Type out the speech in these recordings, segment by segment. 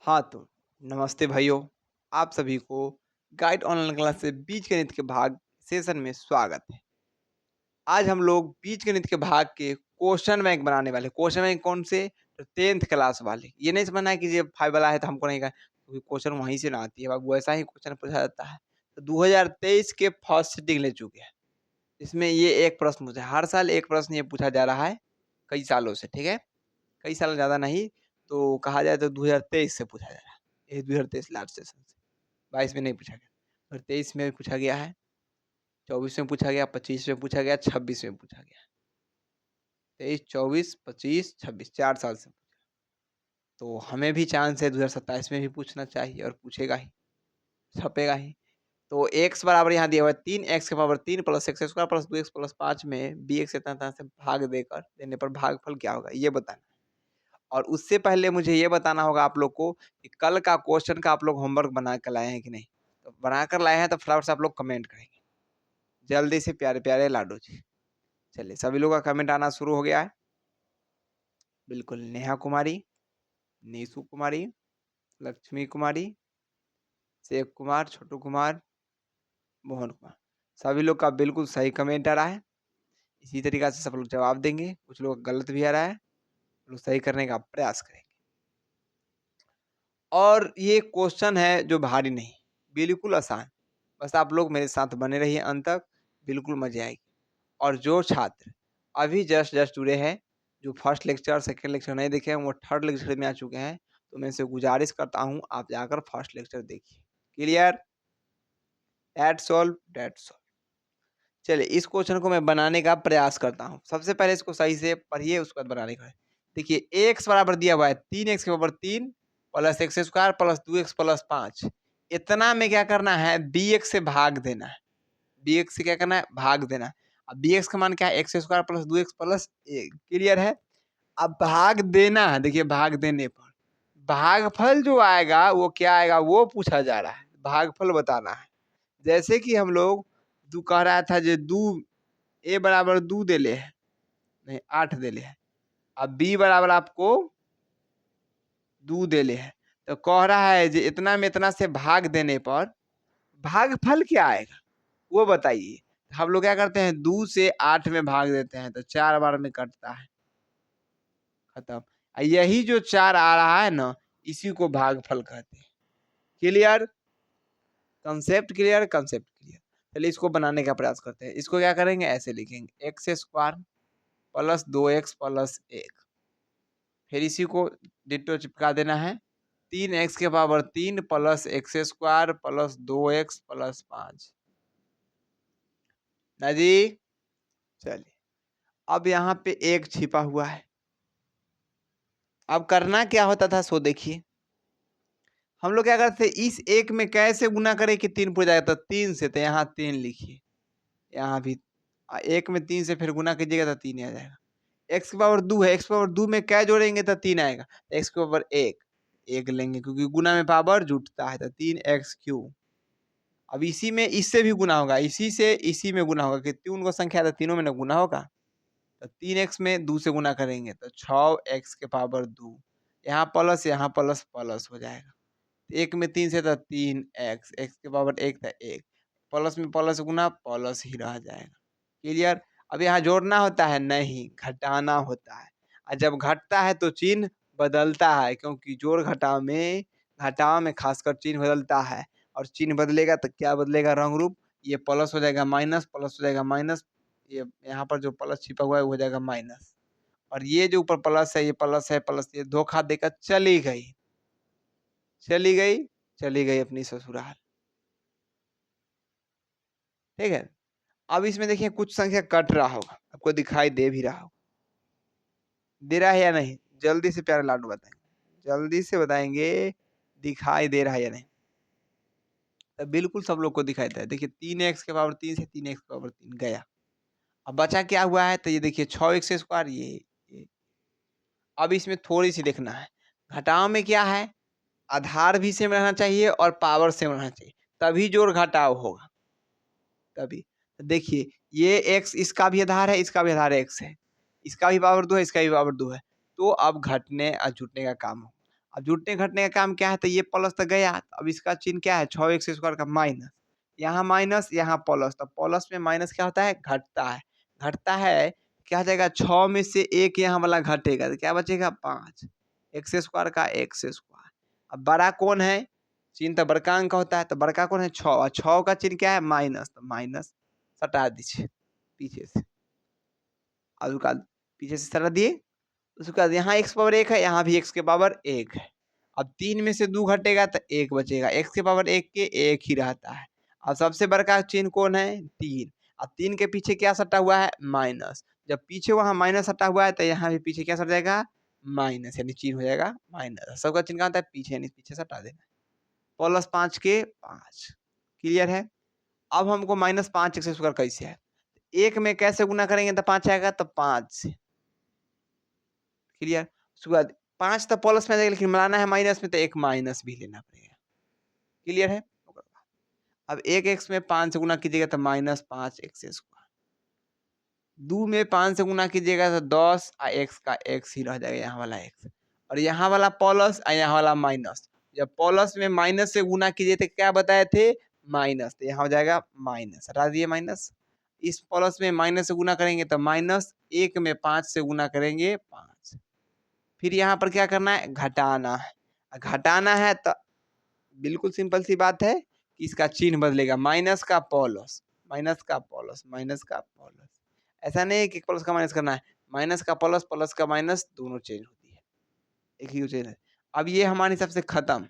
हाँ, तो नमस्ते भाइयों, आप सभी को गाइड ऑनलाइन क्लास से बीजगणित के भाग सेशन में स्वागत है। आज हम लोग बीजगणित के भाग के क्वेश्चन बैंक बनाने वाले। क्वेश्चन बैंक कौन से? तो 10th क्लास वाले। ये नहीं समझना है कि ये 5 वाला है तो हमको नहीं, क्योंकि क्वेश्चन वहीं से ना आती है बाबू, वैसा ही क्वेश्चन पूछा जाता है। तो 2023 के फर्स्ट सिटिंग ले चुके हैं। इसमें ये एक प्रश्न पूछा है, हर साल एक प्रश्न ये पूछा जा रहा है कई सालों से, ठीक है? कई साल ज़्यादा नहीं, तो कहा जाए तो 2023 से पूछा जा रहा है। ये 2023 लास्ट सेशन से, 22 में नहीं पूछा गया और 23 में भी पूछा गया है, 24 में पूछा गया, 25 में पूछा गया, 26 में पूछा गया। 23, 24, 25, 26 4 साल से। तो हमें भी चांस है 2027 में भी पूछना चाहिए और पूछेगा ही, छपेगा ही। तो x बराबर यहाँ दिया हुआ है 3x के power 3 plus x square plus 2x plus 5 में bx इतना तरह से भाग देकर देने पर भागफल क्या होगा ये बताना है। और उससे पहले मुझे ये बताना होगा आप लोग को कि कल का क्वेश्चन का आप लोग होमवर्क बना कर लाए हैं कि नहीं। तो बनाकर लाए हैं तो फटाफट से आप लोग कमेंट करेंगे जल्दी से, प्यारे प्यारे लाडो जी। चलिए, सभी लोगों का कमेंट आना शुरू हो गया है। बिल्कुल, नेहा कुमारी, नीसू कुमारी, लक्ष्मी कुमारी, शेख कुमार, छोटू कुमार, मोहन कुमार, सभी लोग का बिल्कुल सही कमेंट आ रहा है। इसी तरीका से सब लोग जवाब देंगे। कुछ लोग गलत भी आ रहा है, लोग सही करने का प्रयास करेंगे। और ये क्वेश्चन है जो भारी नहीं, बिल्कुल आसान। बस आप लोग मेरे साथ बने रहिए अंत तक, बिल्कुल मजे आएगी। और जो छात्र अभी जस्ट जस्ट जुड़े हैं, जो फर्स्ट लेक्चर सेकंड लेक्चर नहीं देखे हैं, वो थर्ड लेक्चर में आ चुके हैं, तो मैं इनसे गुजारिश करता हूँ आप जाकर फर्स्ट लेक्चर देखिए। Clear? That's all, that's all. चलिए, इस क्वेश्चन को मैं बनाने का प्रयास करता हूँ। सबसे पहले इसको सही से पढ़िए, उसके बाद बनाने का। देखिए, x बराबर दिया हुआ है 3x के बराबर 3 plus x square plus 2x plus 5। इतना में क्या करना है, bx से भाग देना है। bx से क्या करना है, भाग देना है। अब bx का मान क्या है, x square plus 2x plus 1। Clear है? अब भाग देना है। देखिए, भाग देने पर भागफल जो आएगा वो क्या आएगा वो पूछा जा रहा है, भागफल बताना है। जैसे कि हम लोग दू कह रहा था जे दू ए बराबर 2 देले है, नहीं 8 देले है। अब बी बराबर आपको 2 देले है, तो कह रहा है जे इतना में इतना से भाग देने पर भागफल क्या आएगा वो बताइए। हम लोग क्या करते हैं, 2 से 8 में भाग देते हैं तो 4 बार में कटता है, खत्म। यही जो 4 आ रहा है ना, इसी को भागफल कहते हैं। Clear? Concept clear, concept clear. चलिए, इसको बनाने का प्रयास करते हैं। इसको क्या करेंगे, ऐसे लिखेंगे x square plus 2x plus 1। फिर इसी को डिट्टो चिपका देना है, 3x के power 3 plus x square plus 2x plus 5 ना जी। चलिए, अब यहाँ पे एक छिपा हुआ है। अब करना क्या होता था सो देखिए, हम लोग क्या करते, इस एक में कैसे गुना करें कि 3 पूरा जाएगा, तो 3 से, तो यहाँ 3 लिखिए, यहाँ भी एक में 3 से फिर गुना कीजिएगा तो 3 आ जाएगा। एक्स की पावर 2 है, एक्स की पावर 2 में क्या जोड़ेंगे तो 3 आएगा, एक्स की पावर 1 लेंगे क्योंकि गुना में पावर जुटता है, तो 3x³ अब इसी में इससे भी गुना होगा, इसी से इसी में गुना होगा, कितनी उनको संख्या था तीनों में ना गुना होगा, तो 3x में 2 से गुना करेंगे तो 6x के पावर 2, यहाँ प्लस प्लस हो जाएगा। एक में 3 से तो 3x, एक्स के पावर 1 था 1, प्लस में प्लस गुना प्लस ही रह जाएगा। क्लियर? अब यहाँ जोड़ना होता है नहीं, घटाना होता है। और जब घटता है तो चिन्ह बदलता है, क्योंकि जोड़ घटाव में खासकर चिन्ह बदलता है। और चिन्ह बदलेगा तो क्या बदलेगा, रंग रूप। ये प्लस हो जाएगा माइनस, प्लस हो जाएगा माइनस, ये यहाँ पर जो प्लस छिपा हुआ है वो हो जाएगा माइनस। और ये जो ऊपर प्लस है, ये प्लस है, प्लस ये धोखा देकर चली गई, चली गई, चली गई अपनी ससुराल। ठीक है? अब इसमें देखिए कुछ संख्या कट रहा होगा, आपको दिखाई दे भी रहा होगा, दे रहा है या नहीं, जल्दी से प्यारे लाडू बताएंगे, जल्दी से बताएंगे दिखाई दे रहा है या नहीं। तो बिल्कुल सब लोग को दिखाई दे रहा है। देखिए 3x के पावर 3 से 3x के पावर 3 गया। अब बचा क्या हुआ है, तो ये देखिए 6x स्क्वायर, ये अब इसमें थोड़ी सी देखना है, घटाव में क्या है, आधार भी सेम रहना चाहिए और पावर सेम रहना चाहिए, तभी जोड़ घटाव होगा, तभी। तो देखिए, ये x इसका भी आधार है, इसका भी आधार x है, इसका भी पावर 2 है, इसका भी पावर 2 है, तो अब घटने और जुटने का काम हो। अब जुटने घटने का काम क्या है, तो ये प्लस तो गया, तो अब इसका चिन्ह क्या है, 6x² का माइनस, यहाँ माइनस यहाँ प्लस, तो प्लस में माइनस क्या होता है, घटता है, घटता है, क्या हो जाएगा, 6 में से 1 यहाँ वाला घटेगा तो क्या बचेगा, 5 x² का x²। अब बड़ा कौन है, चिन्ह तो बड़का अंक होता है, तो बड़का कौन है, 6, और 6 का चिन्ह क्या है, माइनस, तो माइनस सटा दीजिए पीछे से, और उसका पीछे से सटा दिए, उसके बाद यहाँ x पावर 1 है, यहाँ भी x के पावर 1 है। अब 3 में से 2 घटेगा तो 1 बचेगा, x के पावर 1 के 1 ही रहता है। अब सबसे बड़का चिन्ह कौन है, 3। अब 3 के पीछे क्या सटा हुआ है, माइनस, जब पीछे वहाँ माइनस सटा हुआ है तो यहाँ भी पीछे क्या सट जाएगा, माइनस, यानी चिन्ह हो जाएगा माइनस। सबका चिन्ह कहाँ होता है, पीछे, यानी पीछे सटा देना, प्लस 5 के 5। क्लियर है। अब हमको -5x² कैसे है, 1 में कैसे गुना करेंगे तो 5 आएगा, तो 5 से। क्लियर। उसके बाद 5 तो प्लस में आ जाएगा, लेकिन मिलाना है माइनस में, तो एक माइनस भी लेना पड़ेगा। क्लियर है। अब 1x में 5 से गुना कीजिएगा तो -5x², 2 में 5 से गुना कीजिएगा तो 10, और x का x ही रह जाएगा, यहाँ वाला x, और यहाँ वाला प्लस और यहाँ वाला माइनस। जब प्लस में माइनस से गुना कीजिए तो क्या बताए थे, माइनस, तो यहाँ हो जाएगा माइनस, हटा दिए माइनस। इस प्लस में माइनस से गुना करेंगे तो माइनस, 1 में 5 से गुना करेंगे 5। फिर यहाँ पर क्या करना है, घटाना है, घटाना है तो बिल्कुल सिंपल सी बात है कि इसका चिन्ह बदलेगा, माइनस का प्लस, माइनस का प्लस, माइनस का प्लस। ऐसा नहीं है कि प्लस का माइनस करना है, माइनस का प्लस, प्लस का माइनस, दोनों चेंज होती है, एक ही चेंज है। अब ये हमारे हिसाब से खत्म,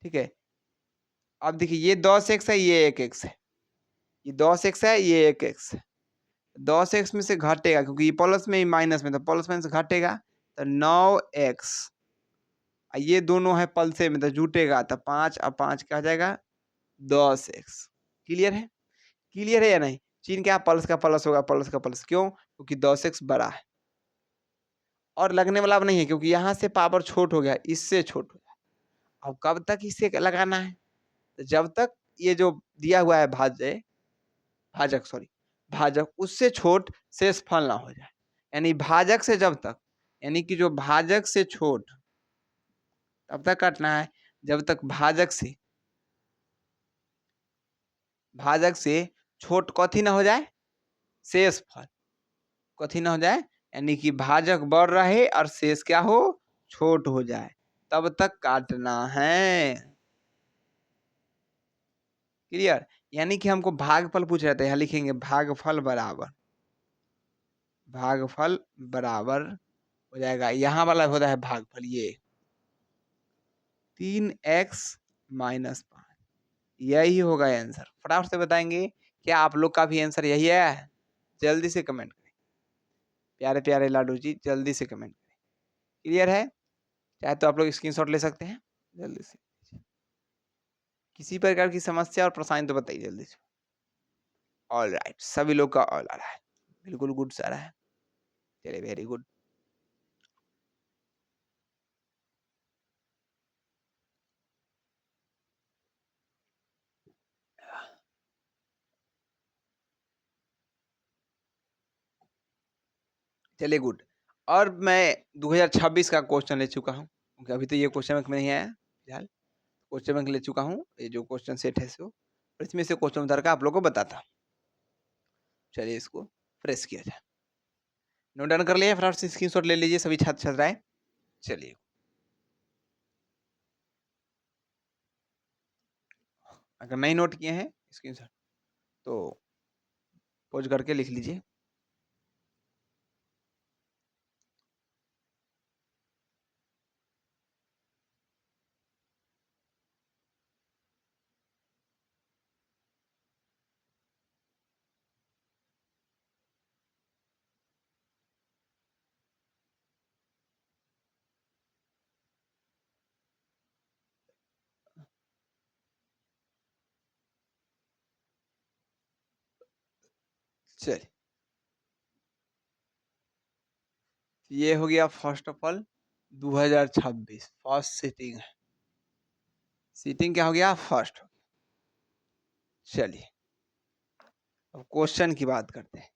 ठीक है। अब देखिए ये 10x है, ये 1x है, ये 10x है, ये 1x है, 10x में से घटेगा क्योंकि ये प्लस में ही माइनस में, तो प्लस में से घटेगा तो 9x, ये दोनों है पलसे में तो जुटेगा, तो 5 और 5 क्या हो जाएगा, 10x। क्लियर है, क्लियर है या नहीं। चिन्ह क्या, प्लस का प्लस होगा, प्लस का प्लस, क्यों, क्योंकि 10x बड़ा है और लगने वाला अब नहीं है, क्योंकि यहाँ से पावर छोट हो गया, इससे छोट हो गया। अब कब तक इसे लगाना है, तो जब तक ये जो दिया हुआ है भाज्य, भाजक सॉरी भाजक, उससे छोट शेष फल ना हो जाए, यानी भाजक से जब तक, यानी कि जो भाजक से छोट तब तक काटना है जब तक भाजक से छोट कथी ना हो जाए, शेष फल कथी ना हो जाए, यानी कि भाजक बढ़ रहे और शेष क्या हो, छोट हो जाए, तब तक काटना है। क्लियर। यानी कि हमको भागफल पूछ रहे थे, यहाँ लिखेंगे भागफल बराबर, भागफल बराबर हो जाएगा, यहाँ वाला होता है भागफल, ये 3x - 5, यही होगा आंसर। फटाफट से बताएंगे, क्या आप लोग का भी आंसर यही है, जल्दी से कमेंट करें, प्यारे प्यारे लाडू जी जल्दी से कमेंट करें। क्लियर है, चाहे तो आप लोग स्क्रीनशॉट ले सकते हैं जल्दी से। किसी प्रकार की समस्या और परेशानी तो बताइए जल्दी से। ऑल राइट, सभी लोग का ऑल आ रहा है, बिल्कुल गुड सा रहा है, चलिए वेरी गुड। चलिए गुड। और मैं 2026 का क्वेश्चन ले चुका हूँ, क्योंकि अभी तो ये क्वेश्चन बैंक में नहीं आया फिलहाल, क्वेश्चन बैंक ले चुका हूँ, ये जो क्वेश्चन सेट है सो, और इसमें से क्वेश्चन उतार का आप लोगों को बताता हूँ। चलिए इसको प्रेस किया जाए, नोट डाउन कर लिया, फटाफट से स्क्रीनशॉट ले लीजिए सभी छात्र छात्राएं। चलिए अगर नहीं नोट किए हैं स्क्रीनशॉट तो पोज करके लिख लीजिए। चलिए ये हो गया first of all 2026 first sitting है, सीटिंग क्या हो गया, फर्स्ट। चलिए अब क्वेश्चन की बात करते हैं,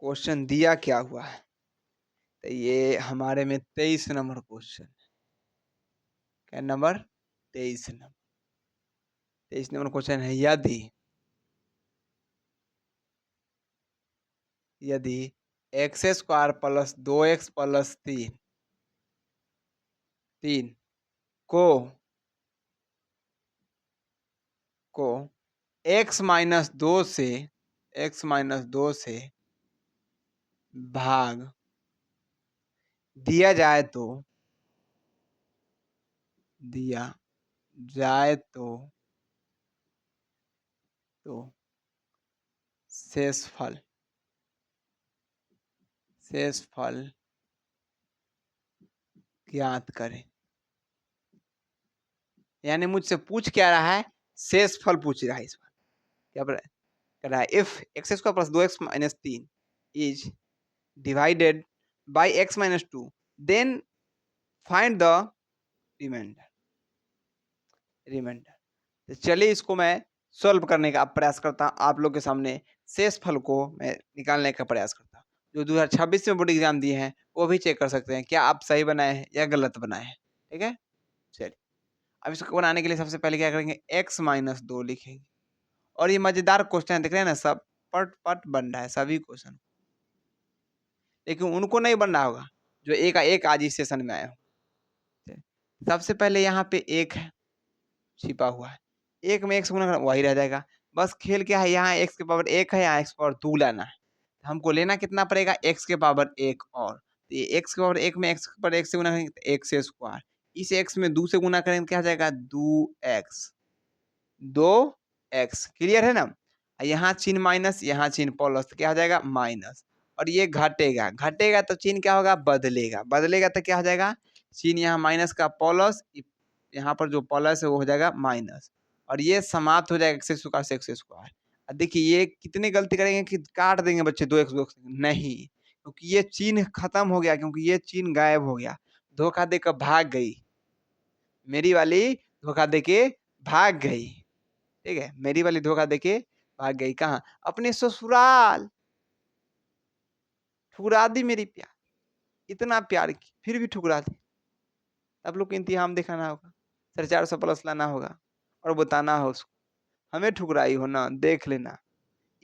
क्वेश्चन दिया क्या हुआ है, तो ये हमारे में 23 नंबर क्वेश्चन, क्या नंबर 23 नंबर क्वेश्चन है, यदि x square plus 2x plus 3 को x-2 से भाग दिया जाए तो शेषफल ज्ञात करें। यानी मुझसे पूछ क्या रहा है, शेषफल पूछ रहा है। इस बार क्या कर रहा है, if x square plus 2x minus 3 is divided by x minus 2 then find the reminder. तो चलिए इसको मैं सॉल्व करने का प्रयास करता हूँ, आप लोग के सामने शेषफल को मैं निकालने का प्रयास करता हूँ। जो 2026 में बोर्ड एग्जाम दिए हैं वो भी चेक कर सकते हैं क्या आप सही बनाए हैं या गलत बनाए हैं। ठीक है, चलिए अब इसको बनाने के लिए सबसे पहले क्या करेंगे, x माइनस 2 लिखेंगे। और ये मजेदार क्वेश्चन है, देख रहे हैं ना, सब पट पट बन रहा है सभी क्वेश्चन, लेकिन उनको नहीं बन रहा होगा जो एक आज इस सेशन में आए हो। सबसे पहले यहाँ पे एक है छिपा हुआ है, एक में x गुना करना वही रह जाएगा। बस खेल क्या है, यहाँ x के पावर 1 है, यहाँ x पावर 2 लाना है। हमको लेना कितना पड़ेगा, x के पावर 1 और तो ये x के पावर 1 में x के पावर 1 से गुना करेंगे तो x स्क्वायर, इस x में 2 से गुना करेंगे क्या हो जाएगा 2x। क्लियर है ना। यहाँ चिन्ह माइनस, यहाँ चिन्ह प्लस, तो क्या हो जाएगा माइनस। और ये घटेगा तो चिन्ह क्या होगा, बदलेगा तो क्या हो जाएगा, चिन्ह यहाँ माइनस का प्लस, यहाँ पर जो प्लस है वो हो जाएगा माइनस। और ये समाप्त हो जाएगा एक्स स्क्वायर से एक्स स्क्वायर। देखिए ये कितने गलती करेंगे कि काट देंगे बच्चे 2x नहीं, क्योंकि ये चिन्ह खत्म हो गया, क्योंकि ये चिन्ह गायब हो गया, धोखा देकर भाग गई मेरी वाली, धोखा देके भाग गई। ठीक है, मेरी वाली धोखा देके भाग गई कहाँ, अपने ससुराल। ठुकरा दी मेरी प्यार, इतना प्यार की फिर भी ठुकरा दी। आप लोग को इंतजाम दिखाना होगा, 450 प्लस लाना होगा और बताना हो उसको हमें ठुकराई हो ना, देख लेना।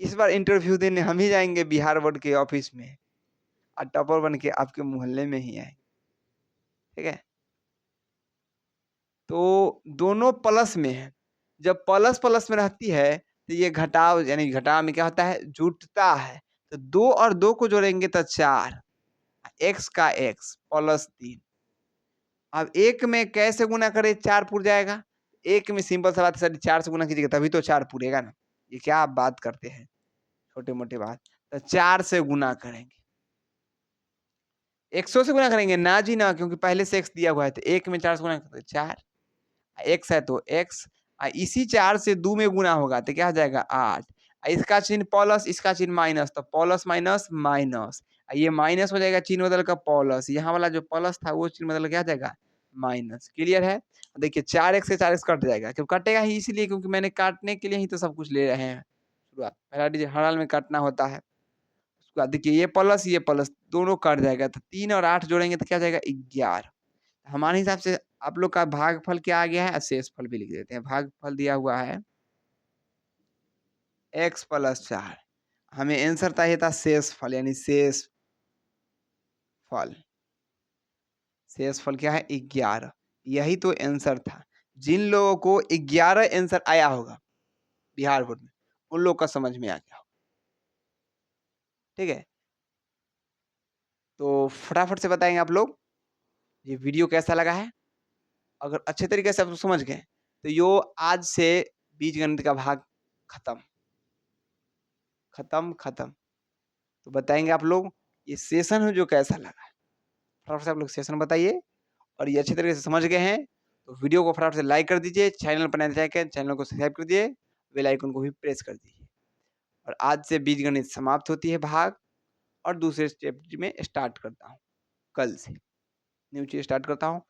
इस बार इंटरव्यू देने हम ही जाएंगे बिहार बोर्ड के ऑफिस में और टॉपर बन के आपके मोहल्ले में ही आए। ठीक है, तो दोनों प्लस में है, जब प्लस प्लस में रहती है तो ये घटाव, यानी घटाव में क्या होता है, जुटता है। तो 2 और 2 को जोड़ेंगे तो 4, x का x प्लस 3। अब एक में कैसे गुना करें, 4 पुर जाएगा। एक में सिंपल सा बात है सर, 4 से गुना कीजिएगा तभी तो 4 पुरेगा ना। ये क्या आप बात करते हैं, छोटे मोटे बात। तो 4 से गुना करेंगे, 100 से गुना करेंगे ना जी ना, क्योंकि पहले से x दिया हुआ है। तो एक में 4 से गुना करते 4, x है तो x, इसी 4 से 2 में गुना होगा तो क्या हो जाएगा 8। इसका चिन्ह प्लस, इसका चिन्ह माइनस, तो प्लस माइनस माइनस, ये माइनस हो जाएगा, चिन्ह बदल का प्लस, यहाँ वाला जो प्लस था वो चिन्ह बदल क्या हो जाएगा माइनस। क्लियर है। देखिए 4x से 4x कट जाएगा, क्यों कटेगा ही, इसीलिए क्योंकि मैंने काटने के लिए ही तो सब कुछ ले रहे हैं। शुरुआत पहला डिजिट हर हाल में काटना होता है। उसके बाद देखिए ये प्लस दोनों कट जाएगा, तो 3 और 8 जोड़ेंगे तो क्या हो जाएगा 11। हमारे हिसाब से आप लोग का भागफल क्या आ गया है, शेषफल भी लिख देते हैं। भागफल दिया हुआ है x प्लस 4, हमें आंसर था शेषफल, यानी शेषफल क्या है 11। यही तो आंसर था। जिन लोगों को 11 आंसर आया होगा बिहार बोर्ड में, उन लोग का समझ में आ गया होगा। ठीक है, तो फटाफट से बताएंगे आप लोग ये वीडियो कैसा लगा है। अगर अच्छे तरीके से आप लोग समझ गए तो यो आज से बीजगणित का भाग खत्म। तो बताएंगे आप लोग ये सेशन है जो कैसा लगा है। फटाफट से आप लोग सेशन बताइए, और ये अच्छे तरीके से समझ गए हैं तो वीडियो को फटाफट से लाइक कर दीजिए, चैनल पर नए हैं चैनल को सब्सक्राइब कर दीजिए, बेल आइकन को भी प्रेस कर दीजिए। और आज से बीजगणित समाप्त होती है भाग, और दूसरे स्टेप में स्टार्ट करता हूँ, कल से न्यू चीज स्टार्ट करता हूँ।